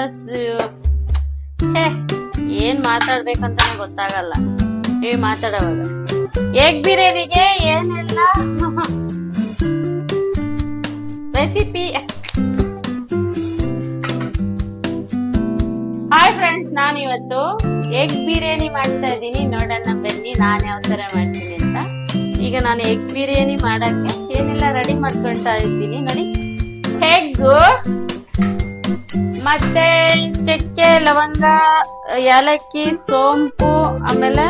ಛೇ ಏನ್ ಮಾತಾಡ್ಬೇಕಂತಾನೆ ಗೊತ್ತಾಗಲ್ಲ ಮಾತಾಡೋವಾಗ. ಎಗ್ ಬಿರಿಯಾನಿಗೆ ಏನೆಲ್ಲ ರೆಸಿಪಿ. ಹಾಯ್ ಫ್ರೆಂಡ್ಸ್, ನಾನು ಇವತ್ತು ಎಗ್ ಬಿರಿಯಾನಿ ಮಾಡ್ತಾ ಇದ್ದೀನಿ. ನೋಡೋಣ ಬನ್ನಿ ನಾನು ಯಾವ ತರ ಮಾಡ್ತೀನಿ ಅಂತ. ಈಗ ನಾನು ಎಗ್ ಬಿರಿಯಾನಿ ಮಾಡಕ್ಕೆ ಏನೆಲ್ಲ ರೆಡಿ ಮಾಡ್ಕೊಳ್ತಾ ಇದ್ದೀನಿ ನೋಡಿ. ಎಗ್ಗು ಮತ್ತೆ ಚಕ್ಕೆ, ಲವಂಗ, ಏಲಕ್ಕಿ, ಸೋಂಪು, ಆಮೇಲೆ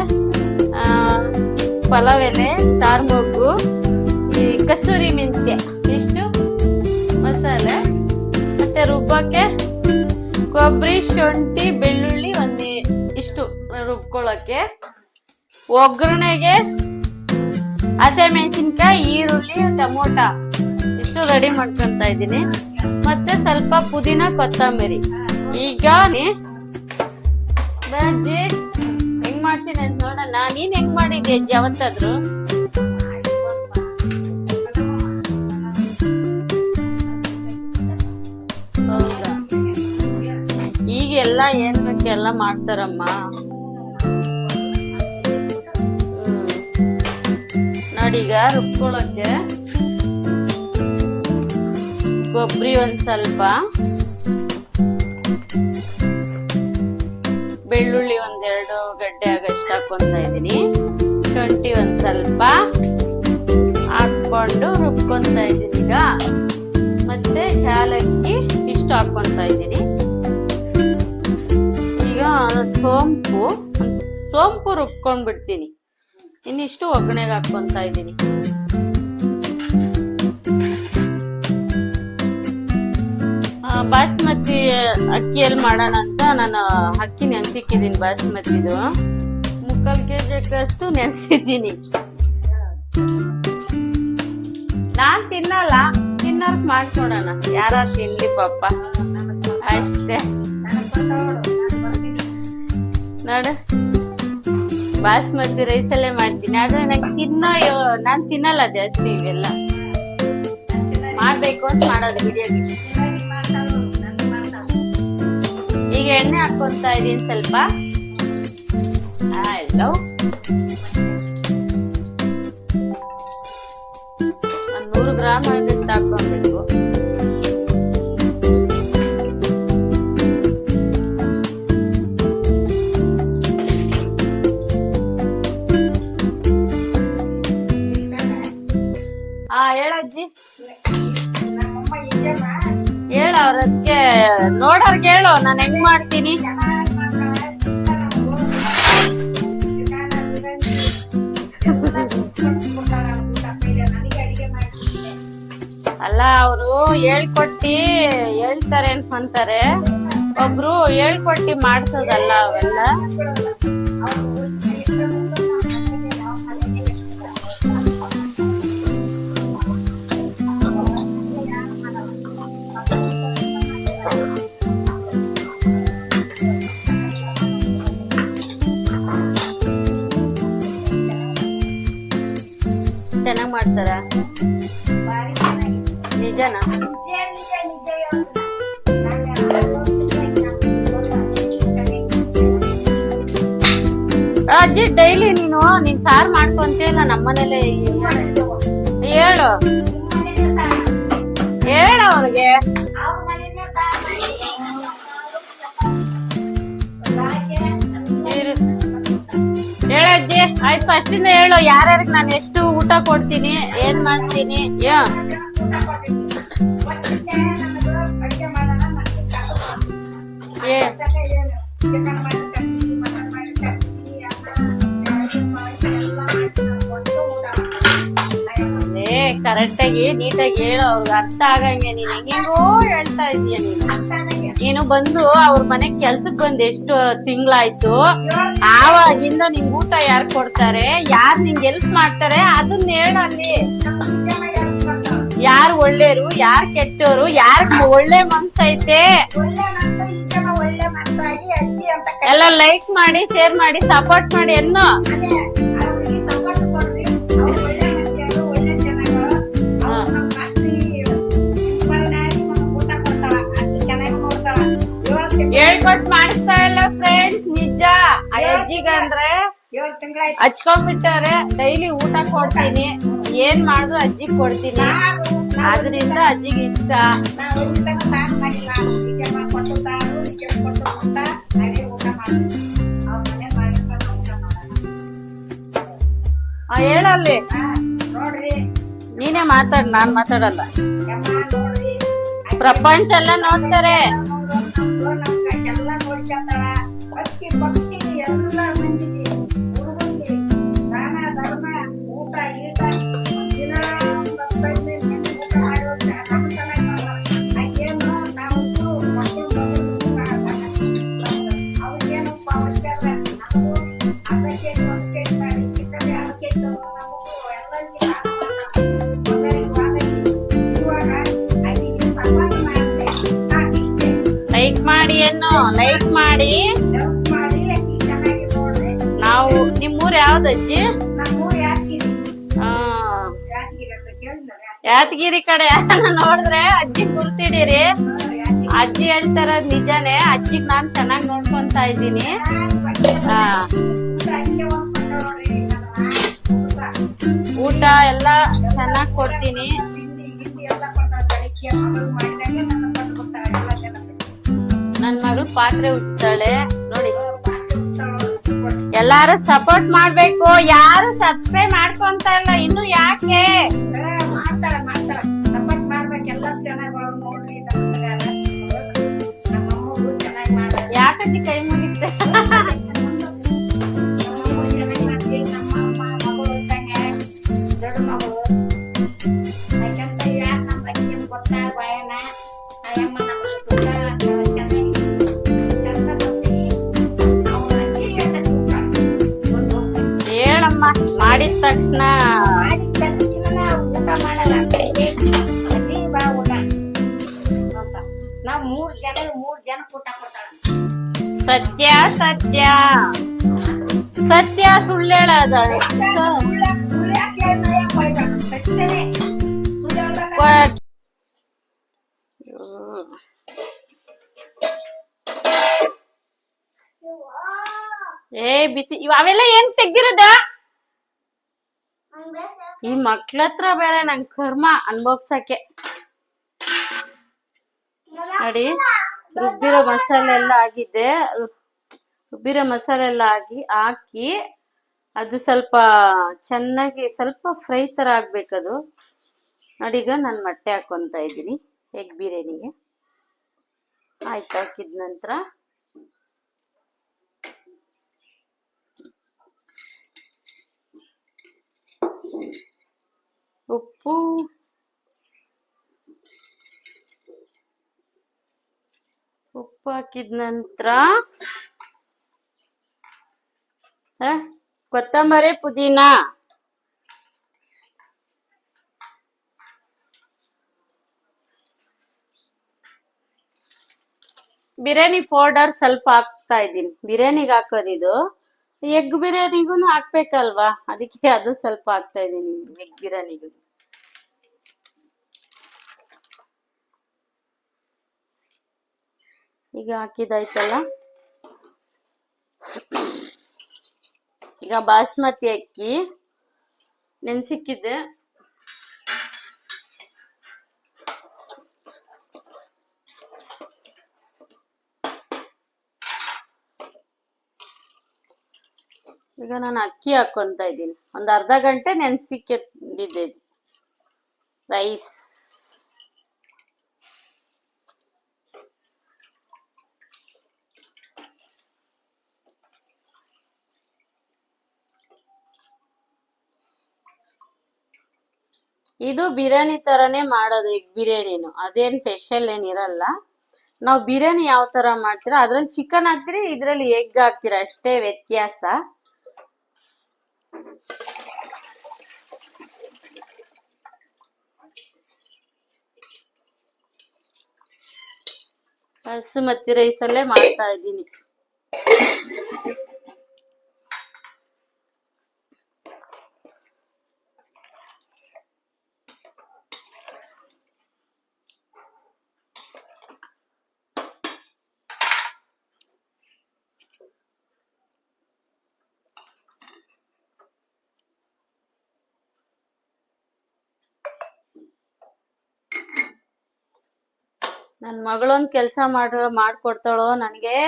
ಪಲಾವ್ ಎಲೆ, ಸ್ಟಾರ್ ಮೊಗ್ಗು, ಈ ಕಸೂರಿ ಮೆಂತ್ಯ, ಇಷ್ಟು ಮಸಾಲೆ, ಮತ್ತೆ ರುಬ್ಬಕ್ಕೆ ಕೊಬ್ಬರಿ, ಶುಂಠಿ, ಬೆಳ್ಳುಳ್ಳಿ ಇಷ್ಟು ರುಬ್ಕೊಳ್ಳಕ್ಕೆ. ಒಗ್ಗರಣೆಗೆ ಹಸಿಮೆಣಸಿನ್ಕಾಯಿ, ಈರುಳ್ಳಿ, ಟಮೋಟ ಇಷ್ಟು ರೆಡಿ ಮಾಡ್ಕೊಂತ ಇದ್ದೀನಿ. ಮತ್ತೆ ಸ್ವಲ್ಪ ಪುದೀನ, ಕೊತ್ತಂಬರಿ. ಈಗ ಬಜ್ಜಿ ಹೆಂಗ್ ಮಾಡ್ತೀನಿ ಅಂತ ನೋಡೋಣ. ನೀನ್ ಹೆಂಗ್ ಮಾಡಿದ್ದೆ ಅಜ್ಜಿ ಯಾವತ್ತಾದ್ರು? ಹೌದಾ? ಈಗ ಎಲ್ಲ ಏನ್ ಬೇಕು ಎಲ್ಲ ಮಾಡ್ತಾರಮ್ಮ. ನೋಡಿ, ಈಗ ರುಬ್ಕೊಳಕ್ಕೆ ಕೊಬ್ಬರಿ ಒಂದ್ ಸ್ವಲ್ಪ, ಬೆಳ್ಳುಳ್ಳಿ ಒಂದೆರಡು ಗಡ್ಡೆ ಆಗಷ್ಟು ಹಾಕೊಂತ ಇದೀನಿ. ಶುಂಠಿ ಒಂದ್ ಸ್ವಲ್ಪ ಹಾಕೊಂಡು ರುಬ್ಕೊಂತ ಇದೀನಿ ಈಗ. ಮತ್ತೆ ಏಲಕ್ಕಿ ಇಷ್ಟು ಹಾಕೊಂತ ಇದೀನಿ. ಈಗ ಸೋಂಪು ರುಬ್ಕೊಂಡ್ ಬಿಡ್ತೀನಿ. ಇನ್ನಿಷ್ಟು ಒಗ್ಗರಣೆಗೆ ಹಾಕೊಂತ ಇದೀನಿ. ಬಾಸ್ಮತಿ ಅಕ್ಕಿಯಲ್ಲಿ ಮಾಡೋಣ ಅಂತ ನಾನು ಅಕ್ಕಿ ನೆನ್ಸಿಕ್ಕಿದ್ದೀನಿ. ಬಾಸ್ಮತಿದು 3/4 kg ಅಷ್ಟು ನೆನ್ಸಿದ್ದೀನಿ. ನಾನ್ ತಿನ್ನಲ್ಲ, ತಿನ್ನೋರ್ಕ್ ಮಾಡ್ಕೊಡೋಣ, ಯಾರ ತಿನ್ಲಿ ಪಾಪ ಅಷ್ಟೇ. ನೋಡು, ಬಾಸ್ಮತಿ ರೈಸಲ್ಲೇ ಮಾಡ್ತೀನಿ. ಆದ್ರೆ ನಂಗೆ ನಾನ್ ತಿನ್ನಲ್ಲ ಜಾಸ್ತಿ ಇವೆಲ್ಲ. ಮಾಡ್ಬೇಕು ಅಂತ ಮಾಡೋದು ವಿಡಿಯೋಗೆ. ಈಗ ಎಣ್ಣೆ ಹಾಕೊಂತ ಇದೀನಿ ಸ್ವಲ್ಪ. ಒಂದು 100 ಗ್ರಾಮ್ ಆಗಷ್ಟು ಹಾಕೊಬೇಕು. ಹೇಳಜ್ಜಿ, ಹೇಳ ಅವ್ರದ್ಕೆ ನೋಡೋರ್ಗೆ ಹೇಳು ನಾನು ಹೆಂಗ್ ಮಾಡ್ತೀನಿ. ಅಲ್ಲ, ಅವರು ಹೇಳ್ತಾರೆ ಅನ್ಕೊಂತಾರೆ. ಒಬ್ರು ಹೇಳ್ಕೊಟ್ಟಿ ಮಾಡ್ಸೋದಲ್ಲ ಅವೆಲ್ಲ. ಚೆನ್ನಾಗ್ ಮಾಡ್ತಾರ? ನಿಜನಾ? ಅಜ್ಜಿ, ಡೈಲಿ ನೀನ್ ಸಾರ್ ಮಾಡ್ಕೊಂತಿಲ್ಲ ನಮ್ಮನೇಲೆ. ಹೇಳು ಅವ್ರಿಗೆ. ಹೇಳಜ್ಜಿ, ಆಯ್ತು, ಫಸ್ಟಿಂದ ಹೇಳು ಯಾರ್ಯಾರಿಗೆ ನಾನು ಎಷ್ಟು ಊಟ ಕೊಡ್ತೀನಿ, ಏನ್ ಮಾಡ್ತೀನಿ. ಕರೆಕ್ಟಾಗಿ ನೀಟಾಗಿ ಹೇಳು, ಅವ್ರಿಗೆ ಅರ್ಥ ಆಗಂಗೆ. ನೀನ್ ಹೆಂಗೋ ಹೇಳ್ತಾ ಇದೀಯ. ನೀನು ಬಂದು ಅವ್ರ ಮನೆಗ್ ಕೆಲ್ಸಕ್ ಬಂದ್ ಎಷ್ಟು ತಿಂಗ್ಳಾಯ್ತು? ಆವಾಗಿಂದ ನಿಂಗ್ ಊಟ ಯಾರು ಕೊಡ್ತಾರೆ, ಯಾರು ನಿಂಗೆ ಹೆಲ್ಪ್ ಮಾಡ್ತಾರೆ ಅದನ್ನ ಹೇಳಲ್ಲಿ. ಯಾರು ಒಳ್ಳೇರು, ಯಾರು ಕೆಟ್ಟೋರು, ಯಾರ್ ಒಳ್ಳೆ ಮನ್ಸೈತೆ ಎಲ್ಲ ಲೈಕ್ ಮಾಡಿ, ಶೇರ್ ಮಾಡಿ, ಸಪೋರ್ಟ್ ಮಾಡಿ ಅನ್ನೋ. ಹೇಳ್ಕೊಟ್ ಮಾಡಿಸ್ತಾ ಇಲ್ಲ ಫ್ರೆಂಡ್ಸ್, ನಿಜ. ಆ ಅಜ್ಜಿಗಂದ್ರೆ ಹಚ್ಕೊಂಡ್ಬಿಟ್ಟಾರೆ. ಡೈಲಿ ಊಟ ಕೊಡ್ತೀನಿ, ಏನ್ ಮಾಡಿದ್ರು ಅಜ್ಜಿಗ್ ಕೊಡ್ತೀನಿ. ಅದ್ರಿಂದ ಅಜ್ಜಿಗೆ ಇಷ್ಟ. ಹೇಳಲ್ಲಿ ನೀನೇ ಮಾತಾಡ್, ನಾನ್ ಮಾತಾಡಲ್ಲ. ಪ್ರಪಂಚ ಎಲ್ಲ ನೋಡ್ತಾರೆ. ಲೈಕ್ ಮಾಡಿ, ಏನು ಲೈಕ್ ಮಾಡಿ. ನಾವು ನಿಮ್ಮೂರ್ ಯಾವ್ದಜ್ಜಿ? ಯಾದಗಿರಿ ಕಡೆ ನೋಡಿದ್ರೆ ಅಜ್ಜಿ ಗುರ್ತಿಡೀರಿ. ಅಜ್ಜಿ ಹೇಳ್ತಾರ ನಿಜಾನೇ. ಅಜ್ಜಿಗ್ ನಾನ್ ಚೆನ್ನಾಗ್ ನೋಡ್ಕೊಂತ ಇದ್ದೀನಿ. ಊಟ ಎಲ್ಲ ಚೆನ್ನಾಗ್ ಕೊಡ್ತೀನಿ. ನನ್ ಮಗಳು ಪಾತ್ರೆ ಉಜ್ತಾಳೆ ನೋಡಿ. ಎಲ್ಲಾರು ಸಪೋರ್ಟ್ ಮಾಡ್ಬೇಕು. ಯಾರು ಸಬ್ಸ್ಕ್ರೈಬ್ ಮಾಡ್ಕೊಂತ ಇಲ್ಲ ಇನ್ನು, ಯಾಕೆ? ಯಾಕಜ್ಜಿ ಕೈ ಮುಗಿತೆ? ಹೇಳಮ್ಮ. ಮಾಡಿದ ತಕ್ಷಣ ಊಟ ಮಾಡಲ್ಲ. ನಾವ್ ಮೂರ್ ಜನ ಊಟ ಕೊಡ್ತಾಳ. ಸತ್ಯ ಸತ್ಯ ಸತ್ಯ, ಸುಳ್ಳು ಹೇಳದ. ಬಿಸಿ ಅವೆಲ್ಲ ಏನ್ ತೆಗ್ದಿರೋದ? ಈ ಮಕ್ಳ ಹತ್ರ ಬೇರೆ ನಂಗ್ ಕರ್ಮ ಅನ್ಭೋಗ್ಸಕ್ಕೆ. ನೋಡಿ, ರುಬ್ಬಿರೋ ಮಸಾಲೆ ಎಲ್ಲ ಆಗಿದೆ. ರುಬ್ಬಿರೋ ಮಸಾಲೆ ಎಲ್ಲ ಹಾಕಿ ಅದು ಸ್ವಲ್ಪ ಚೆನ್ನಾಗಿ ಸ್ವಲ್ಪ ಫ್ರೈ ತರ ಆಗ್ಬೇಕದು. ನೋಡಿ, ಈಗ ನಾನು ಮೊಟ್ಟೆ ಹಾಕೊಂತ ಇದ್ದೀನಿ ಎಗ್ ಬಿರಿಯಾನಿಗೆ. ಆಯ್ತು, ಹಾಕಿದ ನಂತರ ಉಪ್ಪು, ಹಾಕಿದ ನಂತರ ಕೊತ್ತಂಬರಿ, ಪುದೀನ, ಬಿರಿಯಾನಿ ಪೌಡರ್ ಸ್ವಲ್ಪ ಹಾಕ್ತಾ ಇದ್ದೀನಿ. ಬಿರಿಯಾನಿಗೆ ಹಾಕೋದಿದು, ಎಗ್ ಬಿರಿಯಾನಿಗೂ ಹಾಕ್ಬೇಕಲ್ವಾ, ಅದಕ್ಕೆ ಅದು ಸ್ವಲ್ಪ ಹಾಕ್ತಾ ಇದ್ದೀನಿ ಎಗ್ ಬಿರಿಯಾನಿಗೂ. ಈಗ ಹಾಕಿದಾಯ್ತಲ್ಲ. ಈಗ ಬಾಸ್ಮತಿ ಅಕ್ಕಿ ನೆನ್ಸಿಕ್ಕಿದ್ದೆ. ಈಗ ನಾನು ಅಕ್ಕಿ ಹಾಕೊಂತ ಇದ್ದೀನಿ. ಒಂದು ಅರ್ಧ ಗಂಟೆ ನೆನ್ಸಿಕ್ಕಿದ್ದೆ ರೈಸ್. ಇದು ಬಿರಿಯಾನಿ ತರನೇ ಮಾಡೋದು, ಎಗ್ ಬಿರಿಯಾನಿನು. ಅದೇನ್ ಸ್ಪೆಷಲ್ ಏನಿರಲ್ಲ. ನಾವು ಬಿರಿಯಾನಿ ಯಾವ ತರ ಮಾಡ್ತೀರಾ ಅದ್ರಲ್ಲಿ ಚಿಕನ್ ಹಾಕ್ತಿರಿ, ಇದ್ರಲ್ಲಿ ಎಗ್ ಹಾಕ್ತಿರ, ಅಷ್ಟೇ ವ್ಯತ್ಯಾಸ. ಬಾಸುಮತಿ ರೈಸಲ್ಲೇ ಮಾಡ್ತಾ ಇದ್ದೀನಿ. ನನ್ ಮಗಳೊಂದ್ ಕೆಲ್ಸ ಮಾಡ್ಕೊಡ್ತಾಳೋ ನನ್ಗೆ.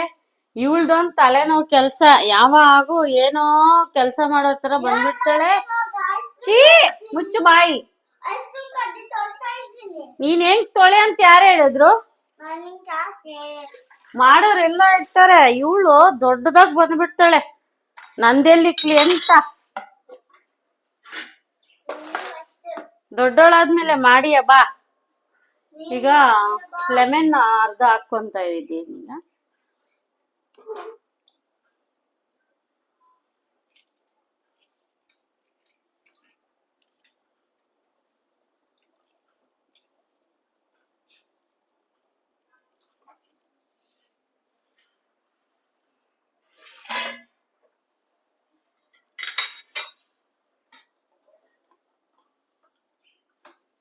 ಇವಳ್ದೊಂದ್ ತಲೆನೋವು ಕೆಲ್ಸ. ಯಾವಾಗೂ ಏನೋ ಕೆಲ್ಸ ಮಾಡೋ ತರ ಬಂದ್ಬಿಡ್ತಾಳೆ. ಚೀ ಮುಚ್ಚು ಬಾಯಿ. ನೀನ್ ಹೆಂಗ್ ತೊಳೆ ಅಂತ ಯಾರು ಹೇಳಿದ್ರು? ಮಾಡೋರೆಲ್ಲ ಇರ್ತಾರೆ, ಇವಳು ದೊಡ್ಡದಾಗ್ ಬಂದ್ಬಿಡ್ತಾಳೆ. ನಂದೆಲ್ಲಿಕ್ಲಿ ಅಂತ. ದೊಡ್ಡೋಳಾದ್ಮೇಲೆ ಮಾಡಿಯ ಬಾ. ಈಗ ಲೆಮನ್ ಅರ್ಧ ಹಾಕೊಂತ ಇದ್ದೀನಿ ಈಗ.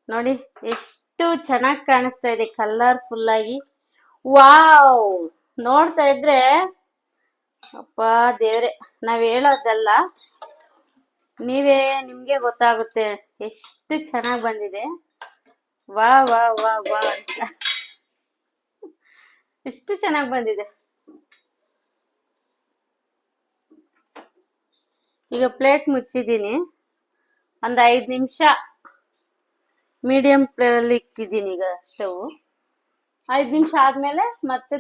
ನೋಡಿ ಎಷ್ಟು ಚೆನ್ನಾಗಿ ಕಾಣಿಸ್ತಾ ಇದೆ, ಕಲರ್ಫುಲ್ ಆಗಿ. ವಾವ್, ನೋಡ್ತಾ ಇದ್ರೆ ಅಪ್ಪ ದೇವ್ರೆ, ನಾವ್ ಹೇಳೋದಲ್ಲ, ನಿಮ್ಗೆ ಗೊತ್ತಾಗುತ್ತೆ ಎಷ್ಟು ಚೆನ್ನಾಗಿ ಬಂದಿದೆ. ವಾ ವಾ ವಾ ವಾ ಅಂತ ಎಷ್ಟು ಚೆನ್ನಾಗಿ ಬಂದಿದೆ. ಈಗ ಪ್ಲೇಟ್ ಮುಚ್ಚಿದೀನಿ, ಒಂದ್ 5 ನಿಮಿಷ ಮೀಡಿಯಂ ಫ್ಲೇಮಲ್ಲಿ ಇಕ್ಕಿದ್ದೀನಿ ಈಗ ಸ್ಟವ್. 5 ನಿಮಿಷ ಆದ್ಮೇಲೆ ಮತ್ತೆ